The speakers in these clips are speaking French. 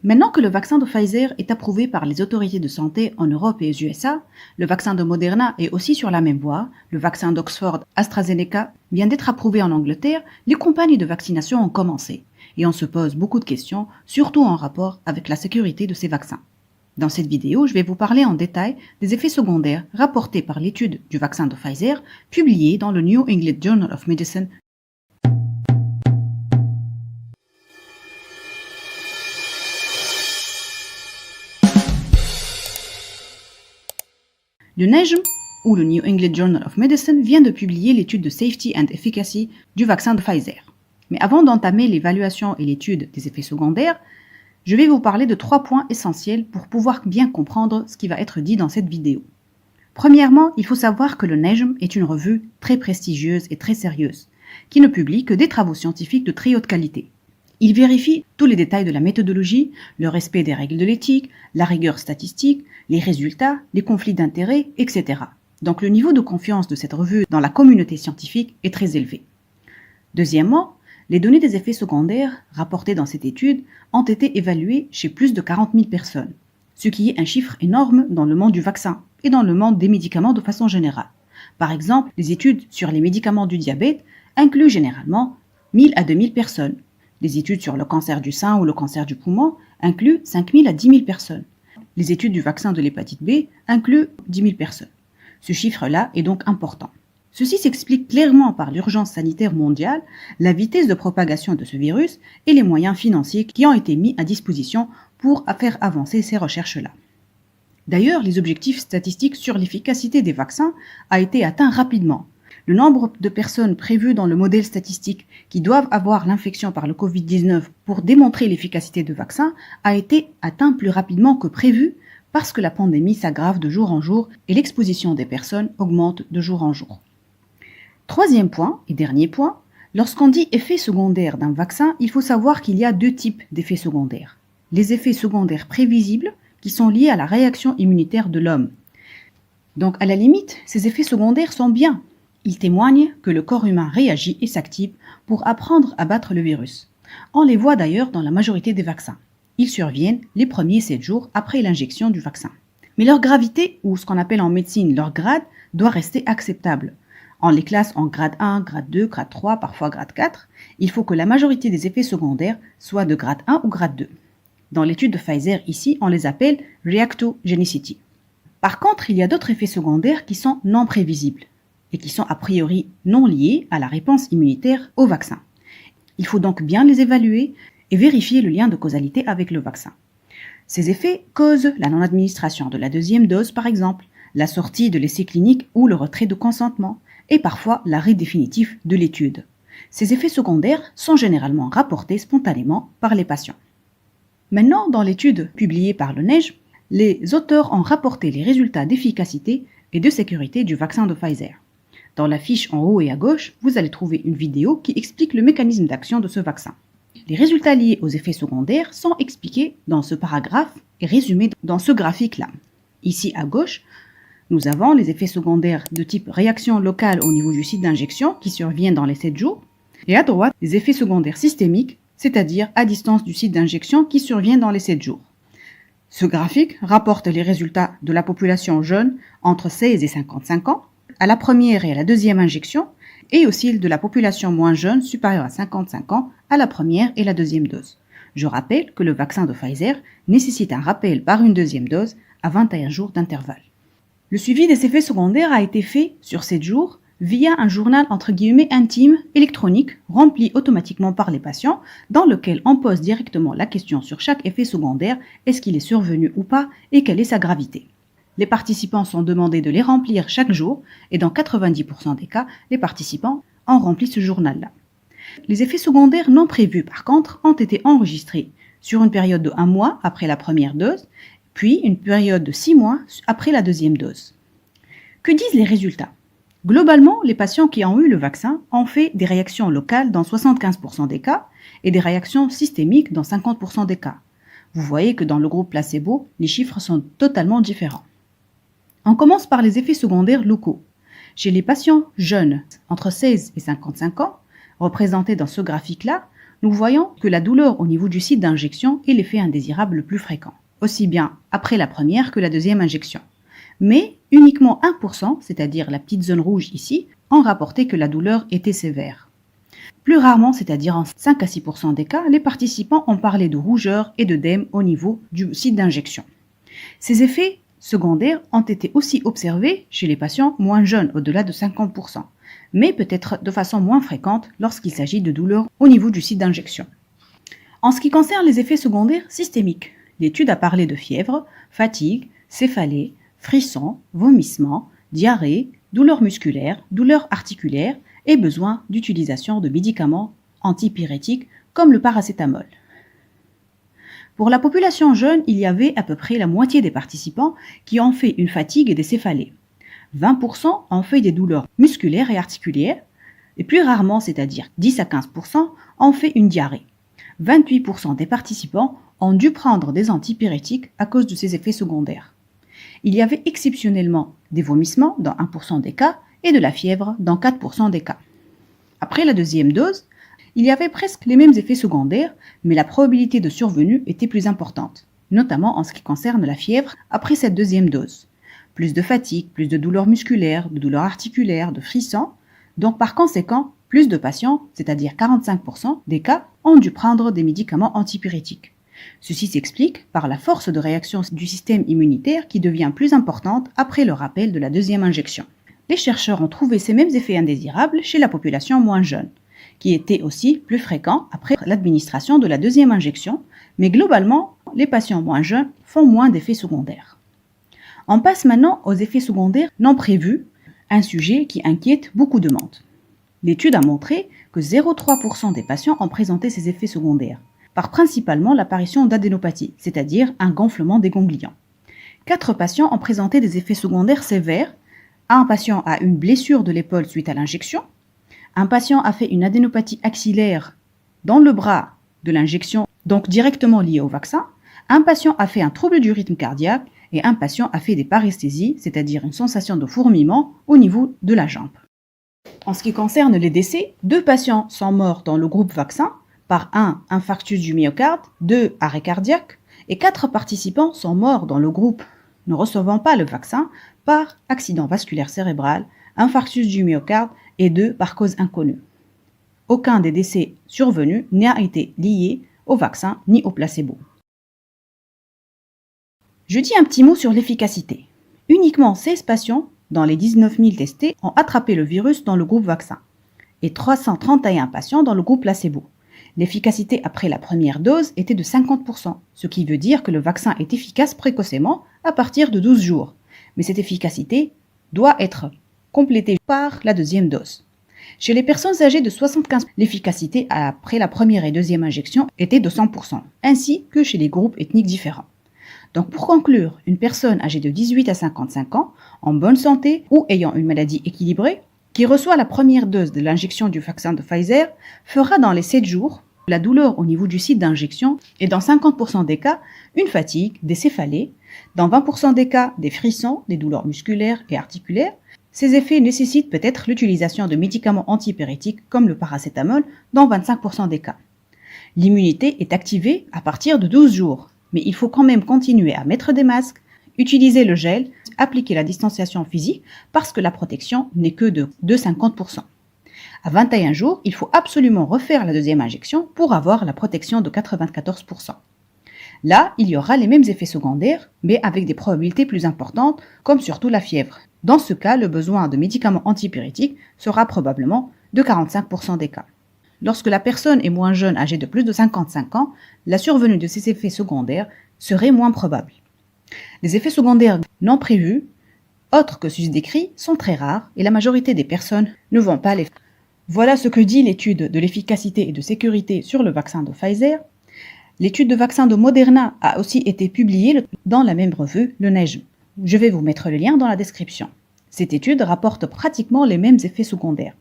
Maintenant que le vaccin de Pfizer est approuvé par les autorités de santé en Europe et aux USA, le vaccin de Moderna est aussi sur la même voie, le vaccin d'Oxford AstraZeneca vient d'être approuvé en Angleterre, les campagnes de vaccination ont commencé et on se pose beaucoup de questions, surtout en rapport avec la sécurité de ces vaccins. Dans cette vidéo, je vais vous parler en détail des effets secondaires rapportés par l'étude du vaccin de Pfizer publiée dans le New England Journal of Medicine. Le NEJM, ou le New England Journal of Medicine, vient de publier l'étude de Safety and Efficacy du vaccin de Pfizer. Mais avant d'entamer l'évaluation et l'étude des effets secondaires, je vais vous parler de 3 points essentiels pour pouvoir bien comprendre ce qui va être dit dans cette vidéo. Premièrement, il faut savoir que le NEJM est une revue très prestigieuse et très sérieuse, qui ne publie que des travaux scientifiques de très haute qualité. Il vérifie tous les détails de la méthodologie, le respect des règles de l'éthique, la rigueur statistique, les résultats, les conflits d'intérêts, etc. Donc le niveau de confiance de cette revue dans la communauté scientifique est très élevé. Deuxièmement, les données des effets secondaires rapportées dans cette étude ont été évaluées chez plus de 40 000 personnes, ce qui est un chiffre énorme dans le monde du vaccin et dans le monde des médicaments de façon générale. Par exemple, les études sur les médicaments du diabète incluent généralement 1000 à 2000 personnes. Les études sur le cancer du sein ou le cancer du poumon incluent 5 000 à 10 000 personnes. Les études du vaccin de l'hépatite B incluent 10 000 personnes. Ce chiffre-là est donc important. Ceci s'explique clairement par l'urgence sanitaire mondiale, la vitesse de propagation de ce virus et les moyens financiers qui ont été mis à disposition pour faire avancer ces recherches-là. D'ailleurs, les objectifs statistiques sur l'efficacité des vaccins a été atteint rapidement. Le nombre de personnes prévues dans le modèle statistique qui doivent avoir l'infection par le Covid-19 pour démontrer l'efficacité du vaccin a été atteint plus rapidement que prévu parce que la pandémie s'aggrave de jour en jour et l'exposition des personnes augmente de jour en jour. Troisième point et dernier point, lorsqu'on dit effet secondaire d'un vaccin, il faut savoir qu'il y a 2 types d'effets secondaires. Les effets secondaires prévisibles qui sont liés à la réaction immunitaire de l'homme. Donc à la limite, ces effets secondaires sont bien. Ils témoignent que le corps humain réagit et s'active pour apprendre à battre le virus. On les voit d'ailleurs dans la majorité des vaccins. Ils surviennent les premiers 7 jours après l'injection du vaccin. Mais leur gravité, ou ce qu'on appelle en médecine leur grade, doit rester acceptable. On les classe en grade 1, grade 2, grade 3, parfois grade 4. Il faut que la majorité des effets secondaires soient de grade 1 ou grade 2. Dans l'étude de Pfizer, ici, on les appelle reactogenicity. Par contre, il y a d'autres effets secondaires qui sont non prévisibles et qui sont a priori non liés à la réponse immunitaire au vaccin. Il faut donc bien les évaluer et vérifier le lien de causalité avec le vaccin. Ces effets causent la non-administration de la 2e dose par exemple, la sortie de l'essai clinique ou le retrait de consentement, et parfois l'arrêt définitif de l'étude. Ces effets secondaires sont généralement rapportés spontanément par les patients. Maintenant, dans l'étude publiée par le NEJM, les auteurs ont rapporté les résultats d'efficacité et de sécurité du vaccin de Pfizer. Dans la fiche en haut et à gauche, vous allez trouver une vidéo qui explique le mécanisme d'action de ce vaccin. Les résultats liés aux effets secondaires sont expliqués dans ce paragraphe et résumés dans ce graphique-là. Ici à gauche, nous avons les effets secondaires de type réaction locale au niveau du site d'injection qui surviennent dans les 7 jours, et à droite, les effets secondaires systémiques, c'est-à-dire à distance du site d'injection qui surviennent dans les 7 jours. Ce graphique rapporte les résultats de la population jeune entre 16 et 55 ans, à la première et à la 2e injection, et aussi de la population moins jeune supérieure à 55 ans à la première et la 2e dose. Je rappelle que le vaccin de Pfizer nécessite un rappel par une 2e dose à 21 jours d'intervalle. Le suivi des effets secondaires a été fait sur 7 jours via un journal entre guillemets intime électronique rempli automatiquement par les patients dans lequel on pose directement la question sur chaque effet secondaire, est-ce qu'il est survenu ou pas et quelle est sa gravité. Les participants sont demandés de les remplir chaque jour et dans 90% des cas, les participants ont rempli ce journal-là. Les effets secondaires non prévus par contre ont été enregistrés sur une période de 1 mois après la première dose, puis une période de 6 mois après la 2e dose. Que disent les résultats ? Globalement, les patients qui ont eu le vaccin ont fait des réactions locales dans 75% des cas et des réactions systémiques dans 50% des cas. Vous voyez que dans le groupe placebo, les chiffres sont totalement différents. On commence par les effets secondaires locaux. Chez les patients jeunes, entre 16 et 55 ans, représentés dans ce graphique-là, nous voyons que la douleur au niveau du site d'injection est l'effet indésirable le plus fréquent, aussi bien après la première que la deuxième injection. Mais uniquement 1%, c'est-à-dire la petite zone rouge ici, ont rapporté que la douleur était sévère. Plus rarement, c'est-à-dire en 5 à 6% des cas, les participants ont parlé de rougeur et d'œdème au niveau du site d'injection. Ces effets secondaires ont été aussi observés chez les patients moins jeunes, au-delà de 50%, mais peut-être de façon moins fréquente lorsqu'il s'agit de douleurs au niveau du site d'injection. En ce qui concerne les effets secondaires systémiques, l'étude a parlé de fièvre, fatigue, céphalée, frissons, vomissements, diarrhée, douleurs musculaires, douleurs articulaires et besoin d'utilisation de médicaments antipyrétiques comme le paracétamol. Pour la population jeune, il y avait à peu près la moitié des participants qui ont fait une fatigue et des céphalées. 20% ont fait des douleurs musculaires et articulaires, et plus rarement, c'est-à-dire 10 à 15%, ont fait une diarrhée. 28% des participants ont dû prendre des antipyrétiques à cause de ces effets secondaires. Il y avait exceptionnellement des vomissements dans 1% des cas et de la fièvre dans 4% des cas. Après la deuxième dose, il y avait presque les mêmes effets secondaires, mais la probabilité de survenue était plus importante, notamment en ce qui concerne la fièvre après cette deuxième dose. Plus de fatigue, plus de douleurs musculaires, de douleurs articulaires, de frissons. Donc par conséquent, plus de patients, c'est-à-dire 45% des cas, ont dû prendre des médicaments antipyrétiques. Ceci s'explique par la force de réaction du système immunitaire qui devient plus importante après le rappel de la deuxième injection. Les chercheurs ont trouvé ces mêmes effets indésirables chez la population moins jeune, qui étaient aussi plus fréquents après l'administration de la deuxième injection, mais globalement, les patients moins jeunes font moins d'effets secondaires. On passe maintenant aux effets secondaires non prévus, un sujet qui inquiète beaucoup de monde. L'étude a montré que 0,3% des patients ont présenté ces effets secondaires, par principalement l'apparition d'adénopathie, c'est-à-dire un gonflement des ganglions. 4 patients ont présenté des effets secondaires sévères. Un patient a une blessure de l'épaule suite à l'injection. Un patient a fait une adénopathie axillaire dans le bras de l'injection, donc directement liée au vaccin. Un patient a fait un trouble du rythme cardiaque et un patient a fait des paresthésies, c'est-à-dire une sensation de fourmillement au niveau de la jambe. En ce qui concerne les décès, 2 patients sont morts dans le groupe vaccin par 1 infarctus du myocarde, 2 arrêt cardiaque et 4 participants sont morts dans le groupe ne recevant pas le vaccin par accident vasculaire cérébral, infarctus du myocarde et 2 par cause inconnue. Aucun des décès survenus n'a été lié au vaccin ni au placebo. Je dis un petit mot sur l'efficacité. Uniquement 16 patients dans les 19 000 testés ont attrapé le virus dans le groupe vaccin et 331 patients dans le groupe placebo. L'efficacité après la première dose était de 50%, ce qui veut dire que le vaccin est efficace précocement à partir de 12 jours. Mais cette efficacité doit être complétée par la deuxième dose. Chez les personnes âgées de 75 ans, l'efficacité après la première et deuxième injection était de 100%, ainsi que chez les groupes ethniques différents. Donc pour conclure, une personne âgée de 18 à 55 ans, en bonne santé ou ayant une maladie équilibrée, qui reçoit la première dose de l'injection du vaccin de Pfizer, fera dans les 7 jours la douleur au niveau du site d'injection et dans 50% des cas, une fatigue, des céphalées, dans 20% des cas, des frissons, des douleurs musculaires et articulaires. Ces effets nécessitent peut-être l'utilisation de médicaments antipyrétiques comme le paracétamol dans 25% des cas. L'immunité est activée à partir de 12 jours, mais il faut quand même continuer à mettre des masques, utiliser le gel, appliquer la distanciation physique parce que la protection n'est que de 50%. À 21 jours, il faut absolument refaire la deuxième injection pour avoir la protection de 94%. Là, il y aura les mêmes effets secondaires, mais avec des probabilités plus importantes, comme surtout la fièvre. Dans ce cas, le besoin de médicaments antipyrétiques sera probablement de 45% des cas. Lorsque la personne est moins jeune, âgée de plus de 55 ans, la survenue de ces effets secondaires serait moins probable. Les effets secondaires non prévus, autres que ceux décrits, sont très rares et la majorité des personnes ne vont pas les faire. Voilà ce que dit l'étude de l'efficacité et de sécurité sur le vaccin de Pfizer. L'étude de vaccin de Moderna a aussi été publiée dans la même revue, le NEJM. Je vais vous mettre le lien dans la description. Cette étude rapporte pratiquement les mêmes effets secondaires.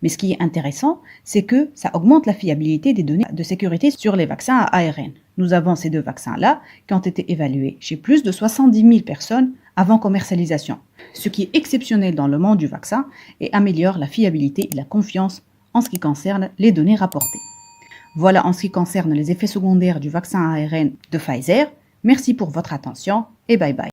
Mais ce qui est intéressant, c'est que ça augmente la fiabilité des données de sécurité sur les vaccins à ARN. Nous avons ces 2 vaccins-là qui ont été évalués chez plus de 70 000 personnes avant commercialisation, ce qui est exceptionnel dans le monde du vaccin et améliore la fiabilité et la confiance en ce qui concerne les données rapportées. Voilà en ce qui concerne les effets secondaires du vaccin ARN de Pfizer. Merci pour votre attention et bye bye.